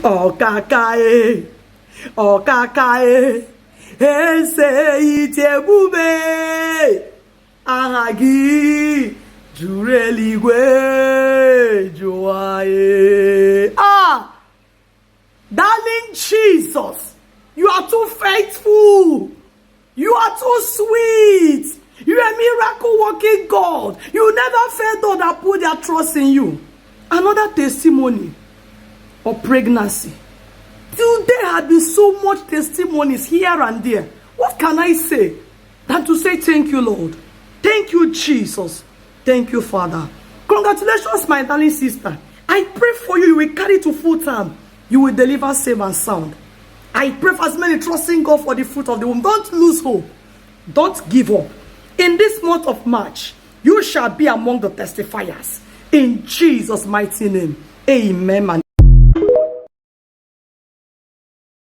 Okakae, okakae, ese itebube, ahagi, jureligwe, joae. Darling Jesus, you are too faithful. You are too sweet. You are a miracle working God. You never fail those that put their trust in you. Another testimony of pregnancy. Till there have been so much testimonies here and there. What can I say than to say thank you, Lord? Thank you, Jesus. Thank you, Father. Congratulations, my darling sister. I pray for you. You will carry to full term. You will deliver safe and sound. I pray for as many trusting God for the fruit of the womb. Don't lose hope. Don't give up. In this month of March, you shall be among the testifiers. In Jesus' mighty name. Amen and